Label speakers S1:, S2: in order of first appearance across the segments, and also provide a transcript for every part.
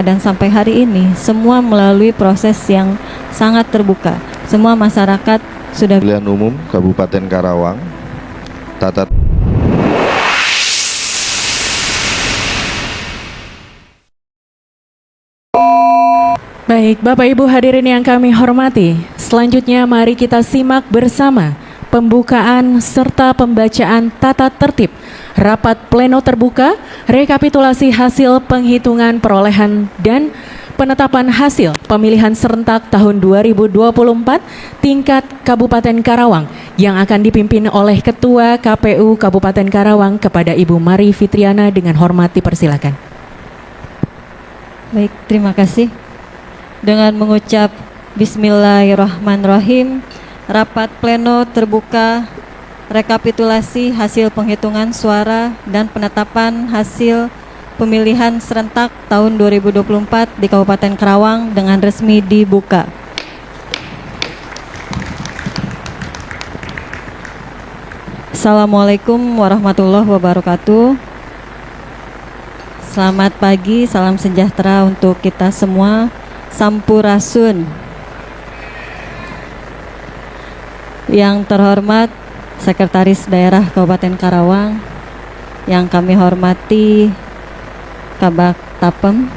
S1: dan sampai hari ini semua melalui proses yang sangat terbuka. Semua masyarakat sudah
S2: Pemilihan Umum Kabupaten Karawang tata
S3: Baik, Bapak Ibu hadirin yang kami hormati, selanjutnya mari kita simak bersama pembukaan serta pembacaan tata tertib rapat pleno terbuka, rekapitulasi hasil penghitungan perolehan dan penetapan hasil pemilihan serentak tahun 2024 tingkat Kabupaten Karawang yang akan dipimpin oleh Ketua KPU Kabupaten Karawang kepada Ibu Mari Fitriana. Dengan hormat dipersilakan.
S1: baik, terima kasih. Dengan mengucap Bismillahirrahmanirrahim, rapat pleno terbuka rekapitulasi hasil penghitungan suara dan penetapan hasil pemilihan serentak tahun 2024 di Kabupaten Karawang dengan resmi dibuka. Assalamualaikum warahmatullahi wabarakatuh. Selamat pagi, salam sejahtera untuk kita semua. Sampurasun. Yang terhormat Sekretaris Daerah Kabupaten Karawang, yang kami hormati Kabak Tapem,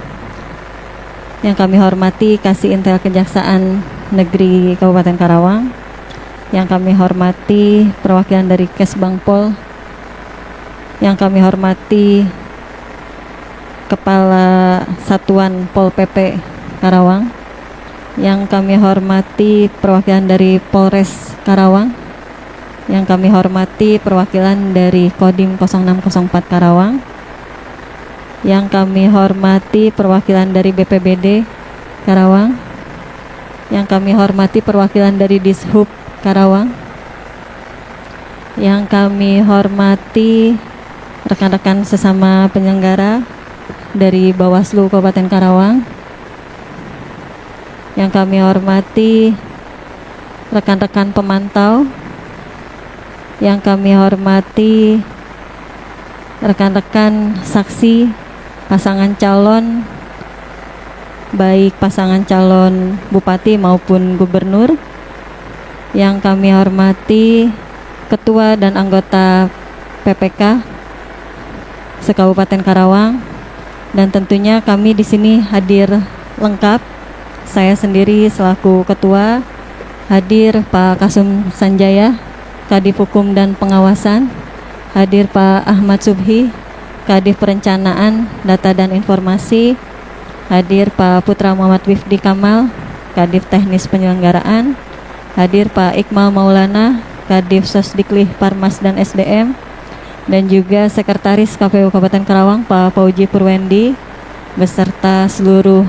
S1: yang kami hormati Kasih Intel Kejaksaan Negeri Kabupaten Karawang, yang kami hormati perwakilan dari Kesbangpol, yang kami hormati Kepala Satuan Pol PP Karawang, yang kami hormati perwakilan dari Polres Karawang, yang kami hormati perwakilan dari Kodim 0604 Karawang, yang kami hormati perwakilan dari BPBD Karawang, yang kami hormati perwakilan dari Dishub Karawang, yang kami hormati rekan-rekan sesama penyelenggara dari Bawaslu Kabupaten Karawang, yang kami hormati rekan-rekan pemantau, yang kami hormati rekan-rekan saksi pasangan calon, baik pasangan calon bupati maupun gubernur, yang kami hormati ketua dan anggota PPK se-Kabupaten Karawang, dan tentunya kami di sini hadir lengkap. Saya sendiri selaku ketua, hadir Pak Kasum Sanjaya, Kadif Hukum dan Pengawasan, hadir Pak Ahmad Subhi, Kadif Perencanaan, Data dan Informasi, hadir Pak Putra Muhammad Wifdi Kamal, Kadif Teknis Penyelenggaraan, hadir Pak Iqmal Maulana, Kadif Sosdiklih Parmas dan SDM, dan juga Sekretaris KPU Kabupaten Karawang Pak Fauji Purwendi, beserta seluruh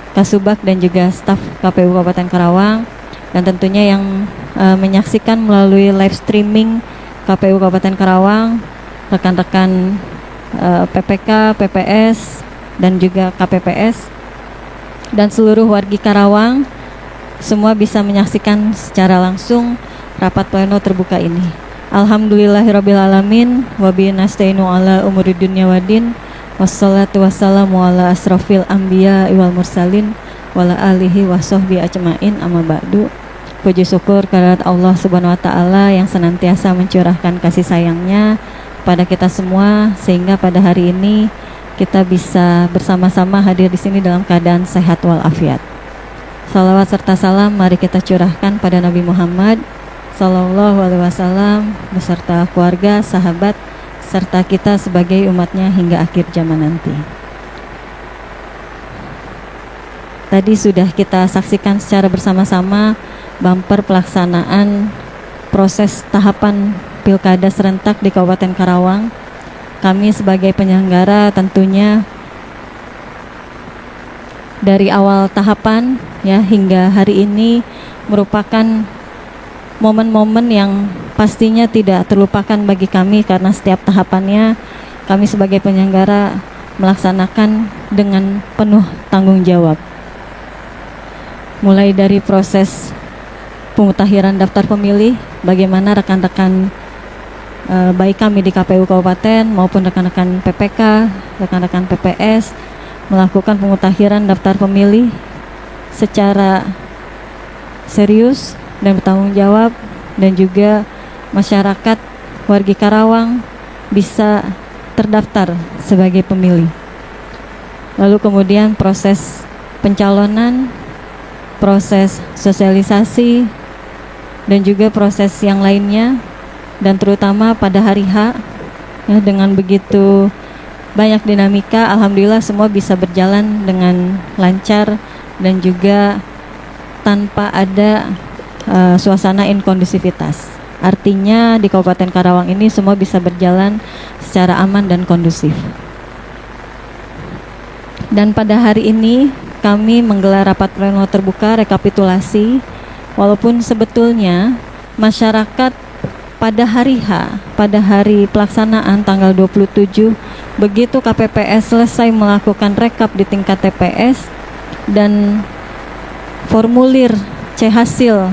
S1: Kasubag dan juga staf KPU Kabupaten Karawang, dan tentunya yang menyaksikan melalui live streaming KPU Kabupaten Karawang, rekan-rekan PPK, PPS, dan juga KPPS, dan seluruh wargi Karawang, semua bisa menyaksikan secara langsung rapat pleno terbuka ini. Alhamdulillahirrabbilalamin, wabihi nasta'inu ala umuri dunya waddin, wassalatu wassalamu ala asrofil anbiya wal mursalin wala alihi wa sahbihi ajmain, amma ba'du. Puji syukur kehadirat Allah Subhanahu wa taala yang senantiasa mencurahkan kasih sayangnya pada kita semua, sehingga pada hari ini kita bisa bersama-sama hadir di sini dalam keadaan sehat walafiat. Salawat serta salam mari kita curahkan pada Nabi Muhammad sallallahu alaihi wasallam beserta keluarga, sahabat, serta kita sebagai umatnya hingga akhir zaman nanti. Tadi sudah kita saksikan secara bersama-sama bumper pelaksanaan proses tahapan Pilkada serentak di Kabupaten Karawang. Kami sebagai penyelenggara tentunya dari awal tahapan ya hingga hari ini merupakan momen-momen yang pastinya tidak terlupakan bagi kami, karena setiap tahapannya kami sebagai penyelenggara melaksanakan dengan penuh tanggung jawab. Mulai dari proses pemutakhiran daftar pemilih, bagaimana rekan-rekan baik kami di KPU Kabupaten maupun rekan-rekan PPK, rekan-rekan PPS melakukan pemutakhiran daftar pemilih secara serius dan bertanggung jawab, dan juga masyarakat wargi Karawang bisa terdaftar sebagai pemilih. Lalu kemudian proses pencalonan, proses sosialisasi, dan juga proses yang lainnya, dan terutama pada hari H, ya, dengan begitu banyak dinamika, alhamdulillah semua bisa berjalan dengan lancar dan juga tanpa ada suasana inkondusivitas. Artinya di Kabupaten Karawang ini semua bisa berjalan secara aman dan kondusif. Dan pada hari ini kami menggelar rapat pleno terbuka rekapitulasi, walaupun sebetulnya masyarakat pada hari H, pada hari pelaksanaan tanggal 27, begitu KPPS selesai melakukan rekap di tingkat TPS dan formulir C hasil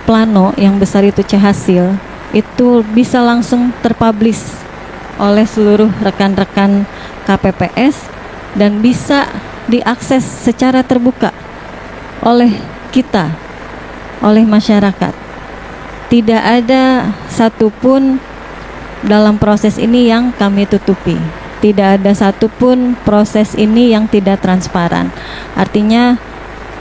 S1: plano yang besar itu C hasil itu bisa langsung terpublish oleh seluruh rekan-rekan KPPS dan bisa diakses secara terbuka oleh kita, oleh masyarakat. Tidak ada satupun dalam proses ini yang kami tutupi. Tidak ada satupun proses ini yang tidak transparan. Artinya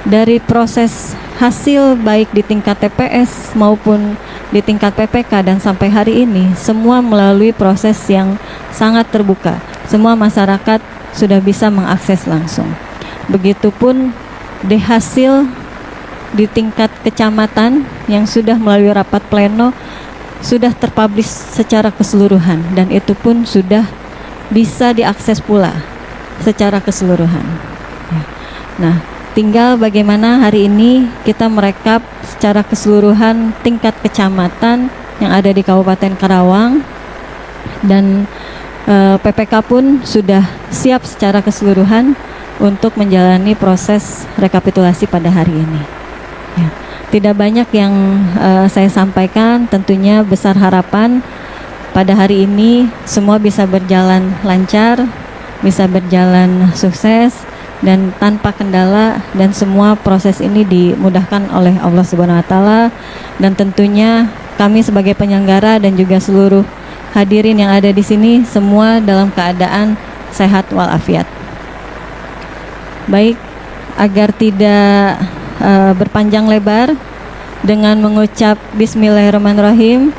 S1: dari proses hasil baik di tingkat TPS maupun di tingkat PPK dan sampai hari ini semua melalui proses yang sangat terbuka. Semua masyarakat sudah bisa mengakses langsung. Begitupun di hasil di tingkat kecamatan yang sudah melalui rapat pleno sudah terpublish secara keseluruhan, dan itu pun sudah bisa diakses pula secara keseluruhan. Nah, tinggal bagaimana hari ini kita merekap secara keseluruhan tingkat kecamatan yang ada di Kabupaten Karawang, dan PPK pun sudah siap secara keseluruhan untuk menjalani proses rekapitulasi pada hari ini. Ya, tidak banyak yang saya sampaikan, tentunya besar harapan pada hari ini semua bisa berjalan lancar, bisa berjalan sukses dan tanpa kendala, dan semua proses ini dimudahkan oleh Allah Subhanahu wa taala, dan tentunya kami sebagai penyelenggara dan juga seluruh hadirin yang ada di sini semua dalam keadaan sehat walafiat. Baik, agar tidak berpanjang lebar, dengan mengucap Bismillahirrahmanirrahim,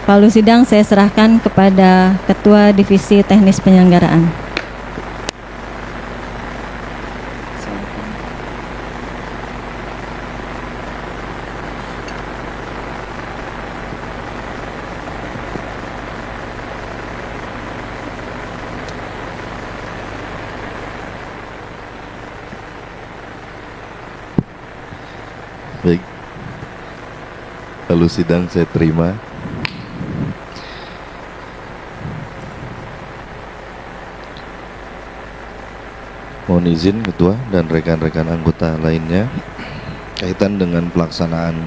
S1: palu sidang saya serahkan kepada Ketua Divisi Teknis Penyelenggaraan.
S2: Baik, lalu sidang saya terima. Mohon izin Ketua dan rekan-rekan anggota lainnya, kaitan dengan pelaksanaan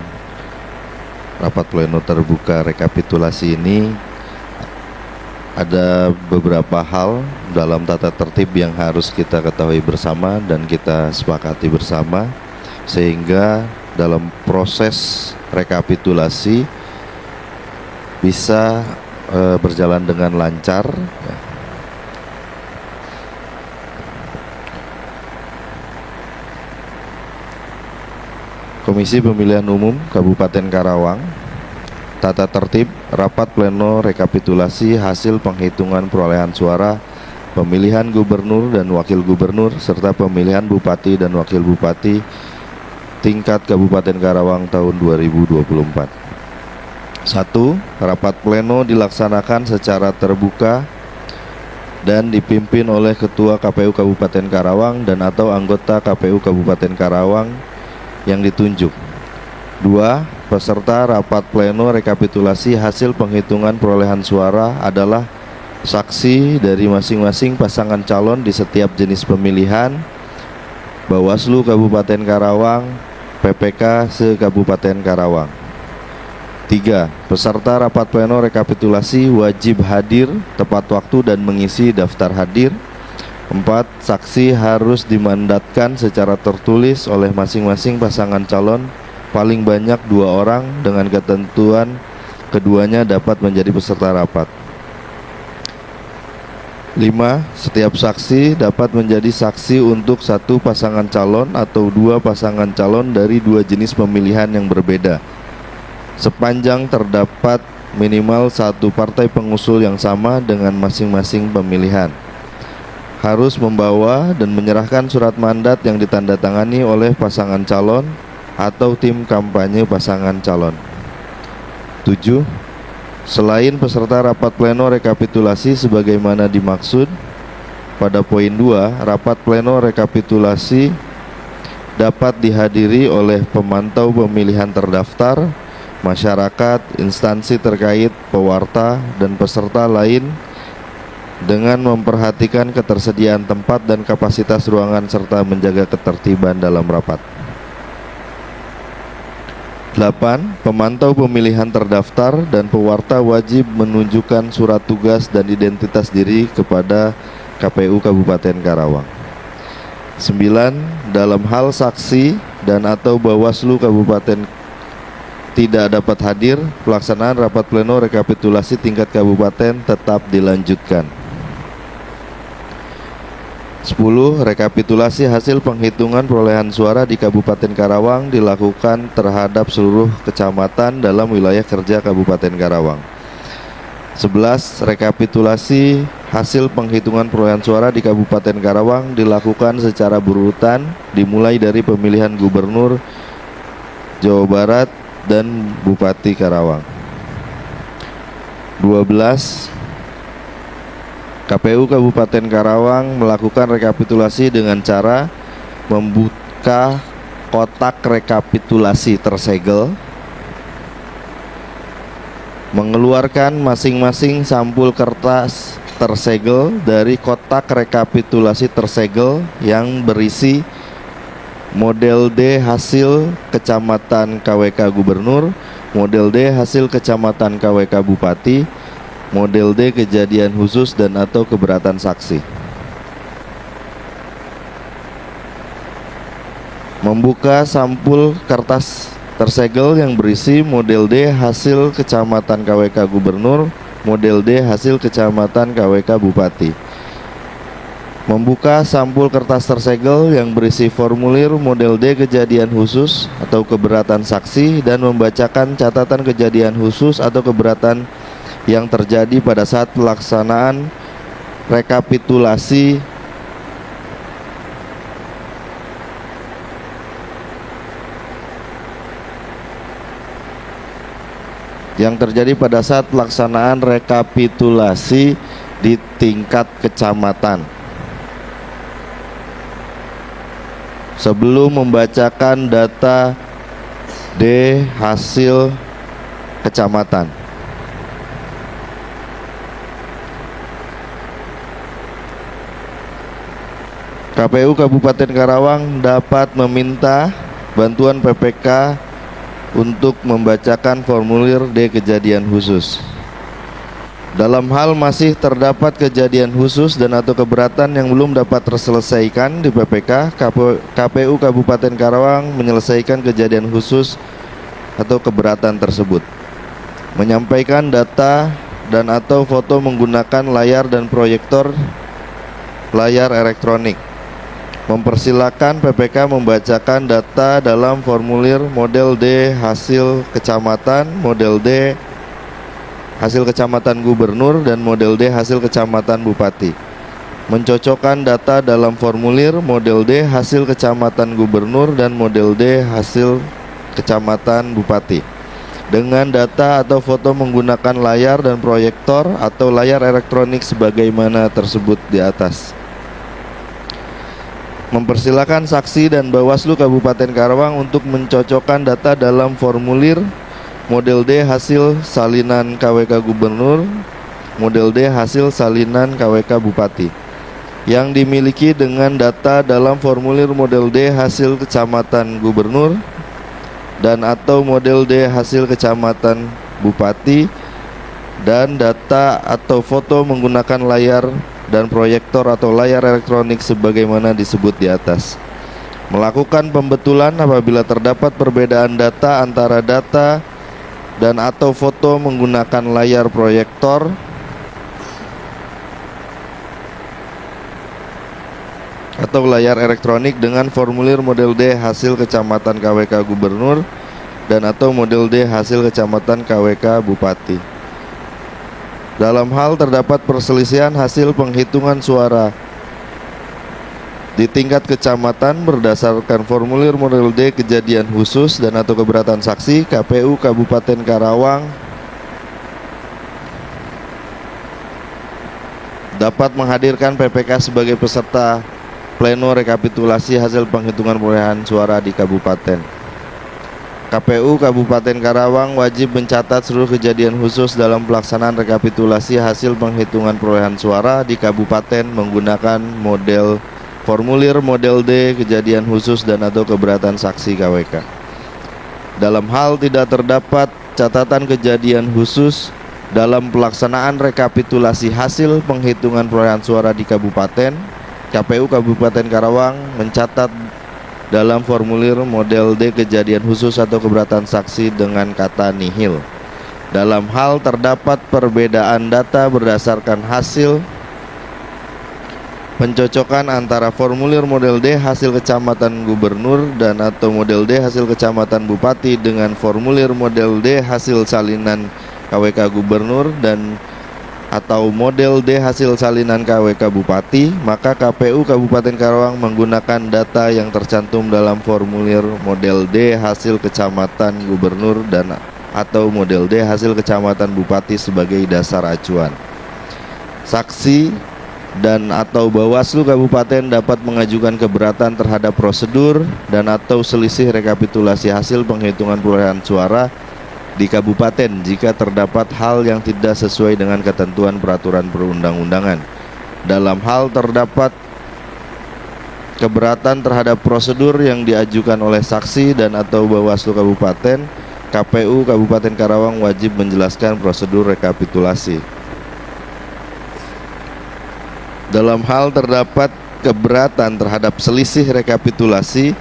S2: rapat pleno terbuka rekapitulasi ini, ada beberapa hal dalam tata tertib yang harus kita ketahui bersama dan kita sepakati bersama, sehingga dalam proses rekapitulasi bisa berjalan dengan lancar. Komisi Pemilihan Umum Kabupaten Karawang, tata tertib rapat pleno rekapitulasi hasil penghitungan perolehan suara pemilihan gubernur dan wakil gubernur serta pemilihan bupati dan wakil bupati tingkat Kabupaten Karawang tahun 2024. 1. Rapat pleno dilaksanakan secara terbuka dan dipimpin oleh Ketua KPU Kabupaten Karawang dan atau anggota KPU Kabupaten Karawang yang ditunjuk. 2. Peserta rapat pleno rekapitulasi hasil penghitungan perolehan suara adalah saksi dari masing-masing pasangan calon di setiap jenis pemilihan, Bawaslu Kabupaten Karawang, PPK se-Kabupaten Karawang. 3. Peserta rapat pleno rekapitulasi wajib hadir tepat waktu dan mengisi daftar hadir. 4. Saksi harus dimandatkan secara tertulis oleh masing-masing pasangan calon paling banyak 2 orang dengan ketentuan keduanya dapat menjadi peserta rapat. 5. Setiap saksi dapat menjadi saksi untuk 1 pasangan calon atau 2 pasangan calon dari 2 jenis pemilihan yang berbeda, sepanjang terdapat minimal 1 partai pengusul yang sama dengan masing-masing pemilihan. Harus membawa dan menyerahkan surat mandat yang ditandatangani oleh pasangan calon atau tim kampanye pasangan calon. 7. Selain peserta rapat pleno rekapitulasi sebagaimana dimaksud pada poin 2, rapat pleno rekapitulasi dapat dihadiri oleh pemantau pemilihan terdaftar, masyarakat, instansi terkait, pewarta, dan peserta lain dengan memperhatikan ketersediaan tempat dan kapasitas ruangan serta menjaga ketertiban dalam rapat. 8. Pemantau pemilihan terdaftar dan pewarta wajib menunjukkan surat tugas dan identitas diri kepada KPU Kabupaten Karawang. 9. Dalam hal saksi dan atau Bawaslu Kabupaten tidak dapat hadir, pelaksanaan rapat pleno rekapitulasi tingkat kabupaten tetap dilanjutkan. 10. Rekapitulasi hasil penghitungan perolehan suara di Kabupaten Karawang dilakukan terhadap seluruh kecamatan dalam wilayah kerja Kabupaten Karawang. 11. Rekapitulasi hasil penghitungan perolehan suara di Kabupaten Karawang dilakukan secara berurutan dimulai dari pemilihan Gubernur Jawa Barat dan Bupati Karawang. 12. KPU Kabupaten Karawang melakukan rekapitulasi dengan cara membuka kotak rekapitulasi tersegel, mengeluarkan masing-masing sampul kertas tersegel dari kotak rekapitulasi tersegel yang berisi model D hasil kecamatan KWK Gubernur, model D hasil kecamatan KWK Bupati, model D kejadian khusus dan atau keberatan saksi. Membuka sampul kertas tersegel yang berisi model D hasil kecamatan KWK Gubernur, model D hasil kecamatan KWK Bupati. Membuka sampul kertas tersegel yang berisi formulir model D kejadian khusus atau keberatan saksi dan membacakan catatan kejadian khusus atau keberatan yang terjadi pada saat pelaksanaan rekapitulasi di tingkat kecamatan. Sebelum membacakan data D hasil kecamatan, KPU Kabupaten Karawang dapat meminta bantuan PPK untuk membacakan formulir D kejadian khusus. Dalam hal masih terdapat kejadian khusus dan atau keberatan yang belum dapat terselesaikan di PPK, KPU Kabupaten Karawang menyelesaikan kejadian khusus atau keberatan tersebut. Menyampaikan data dan atau foto menggunakan layar dan proyektor layar elektronik. Mempersilakan PPK membacakan data dalam formulir model D hasil kecamatan, model D hasil kecamatan gubernur, dan model D hasil kecamatan bupati. Mencocokkan data dalam formulir model D hasil kecamatan gubernur dan model D hasil kecamatan bupati dengan data atau foto menggunakan layar dan proyektor atau layar elektronik sebagaimana tersebut di atas. Mempersilakan saksi dan Bawaslu Kabupaten Karawang untuk mencocokkan data dalam formulir model D hasil salinan KWK Gubernur, model D hasil salinan KWK Bupati yang dimiliki dengan data dalam formulir model D hasil kecamatan Gubernur dan atau model D hasil kecamatan Bupati, dan data atau foto menggunakan layar dan proyektor atau layar elektronik sebagaimana disebut di atas. Melakukan pembetulan apabila terdapat perbedaan data antara data dan atau foto menggunakan layar proyektor atau layar elektronik dengan formulir model D hasil kecamatan KWK Gubernur dan atau model D hasil kecamatan KWK Bupati. Dalam hal terdapat perselisihan hasil penghitungan suara di tingkat kecamatan berdasarkan formulir model D kejadian khusus dan atau keberatan saksi, KPU Kabupaten Karawang dapat menghadirkan PPK sebagai peserta pleno rekapitulasi hasil penghitungan perolehan suara di kabupaten. KPU Kabupaten Karawang wajib mencatat seluruh kejadian khusus dalam pelaksanaan rekapitulasi hasil penghitungan perolehan suara di kabupaten menggunakan formulir model D kejadian khusus dan atau keberatan saksi KWK. Dalam hal tidak terdapat catatan kejadian khusus dalam pelaksanaan rekapitulasi hasil penghitungan perolehan suara di kabupaten, KPU Kabupaten Karawang mencatat dalam formulir model D kejadian khusus atau keberatan saksi dengan kata nihil. Dalam hal terdapat perbedaan data berdasarkan hasil pencocokan antara formulir model D hasil kecamatan gubernur dan atau model D hasil kecamatan bupati dengan formulir model D hasil salinan KWK gubernur dan atau model D hasil salinan KWK Bupati, maka KPU Kabupaten Karawang menggunakan data yang tercantum dalam formulir model D hasil kecamatan gubernur dan atau model D hasil kecamatan Bupati sebagai dasar acuan. Saksi dan atau Bawaslu Kabupaten dapat mengajukan keberatan terhadap prosedur dan atau selisih rekapitulasi hasil penghitungan perolehan suara di kabupaten jika terdapat hal yang tidak sesuai dengan ketentuan peraturan perundang-undangan. Dalam hal terdapat keberatan terhadap prosedur yang diajukan oleh saksi dan atau Bawaslu Kabupaten, KPU Kabupaten Karawang wajib menjelaskan prosedur rekapitulasi. Dalam hal terdapat keberatan terhadap selisih rekapitulasi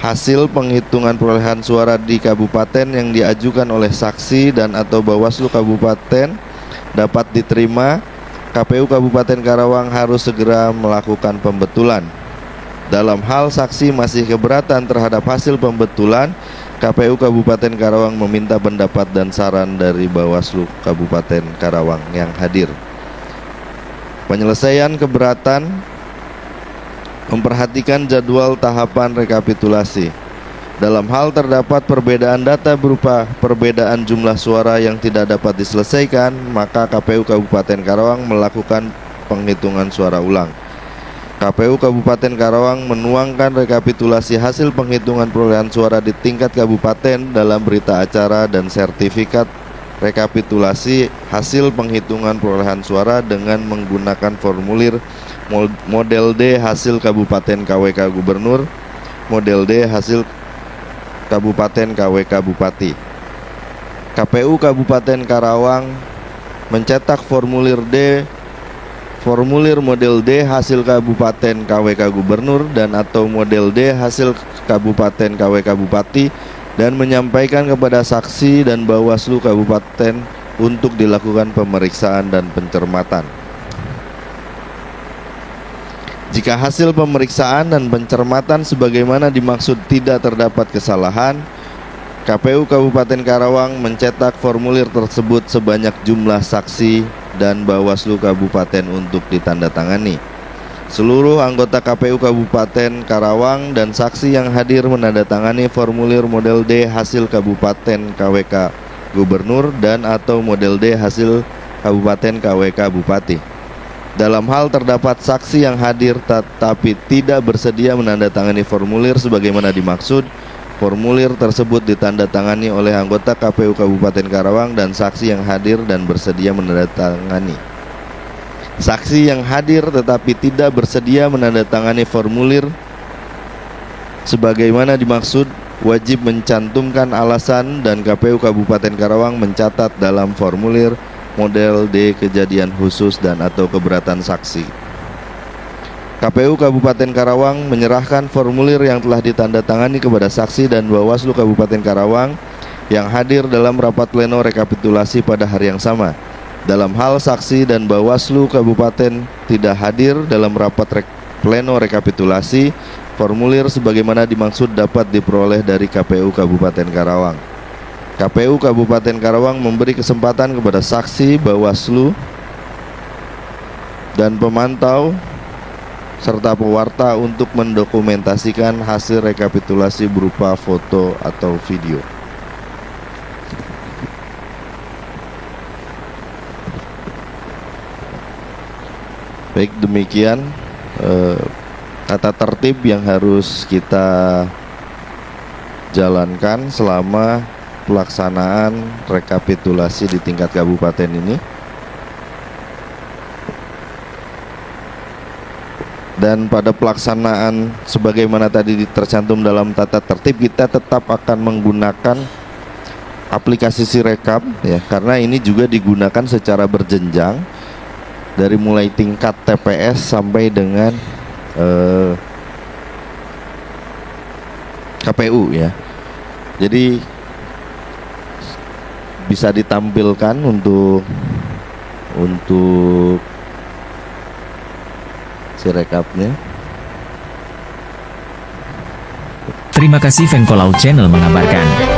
S2: hasil penghitungan perolehan suara di kabupaten yang diajukan oleh saksi dan atau Bawaslu Kabupaten dapat diterima, KPU Kabupaten Karawang harus segera melakukan pembetulan. Dalam hal saksi masih keberatan terhadap hasil pembetulan, KPU Kabupaten Karawang meminta pendapat dan saran dari Bawaslu Kabupaten Karawang yang hadir. Penyelesaian keberatan memperhatikan jadwal tahapan rekapitulasi. Dalam hal terdapat perbedaan data berupa perbedaan jumlah suara yang tidak dapat diselesaikan, maka KPU Kabupaten Karawang melakukan penghitungan suara ulang. KPU Kabupaten Karawang menuangkan rekapitulasi hasil penghitungan perolehan suara di tingkat kabupaten dalam berita acara dan sertifikat rekapitulasi hasil penghitungan perolehan suara dengan menggunakan formulir model D hasil Kabupaten KWK Gubernur, model D hasil Kabupaten KWK Bupati. KPU Kabupaten Karawang mencetak formulir model D hasil Kabupaten KWK Gubernur dan atau model D hasil Kabupaten KWK Bupati dan menyampaikan kepada saksi dan Bawaslu Kabupaten untuk dilakukan pemeriksaan dan pencermatan. Jika hasil pemeriksaan dan pencermatan sebagaimana dimaksud tidak terdapat kesalahan, KPU Kabupaten Karawang mencetak formulir tersebut sebanyak jumlah saksi dan Bawaslu Kabupaten untuk ditandatangani. Seluruh anggota KPU Kabupaten Karawang dan saksi yang hadir menandatangani formulir model D hasil Kabupaten KWK Gubernur dan atau model D hasil Kabupaten KWK Bupati. Dalam hal terdapat saksi yang hadir tetapi tidak bersedia menandatangani formulir sebagaimana dimaksud, formulir tersebut ditandatangani oleh anggota KPU Kabupaten Karawang dan saksi yang hadir dan bersedia menandatangani. Saksi yang hadir tetapi tidak bersedia menandatangani formulir sebagaimana dimaksud wajib mencantumkan alasan dan KPU Kabupaten Karawang mencatat dalam formulir model D kejadian khusus dan atau keberatan saksi. KPU Kabupaten Karawang menyerahkan formulir yang telah ditandatangani kepada saksi dan Bawaslu Kabupaten Karawang yang hadir dalam rapat pleno rekapitulasi pada hari yang sama. Dalam hal saksi dan Bawaslu Kabupaten tidak hadir dalam rapat pleno rekapitulasi, formulir sebagaimana dimaksud dapat diperoleh dari KPU Kabupaten Karawang. KPU Kabupaten Karawang memberi kesempatan kepada saksi, Bawaslu, dan pemantau serta pewarta untuk mendokumentasikan hasil rekapitulasi berupa foto atau video. Baik, demikian tata tertib yang harus kita jalankan selama pelaksanaan rekapitulasi di tingkat kabupaten ini. Dan pada pelaksanaan sebagaimana tadi tercantum dalam tata tertib, kita tetap akan menggunakan aplikasi Sirekap ya, karena ini juga digunakan secara berjenjang dari mulai tingkat TPS sampai dengan KPU ya. Jadi bisa ditampilkan untuk Sirekapnya.
S4: Terima kasih Venkolau Channel mengabarkan.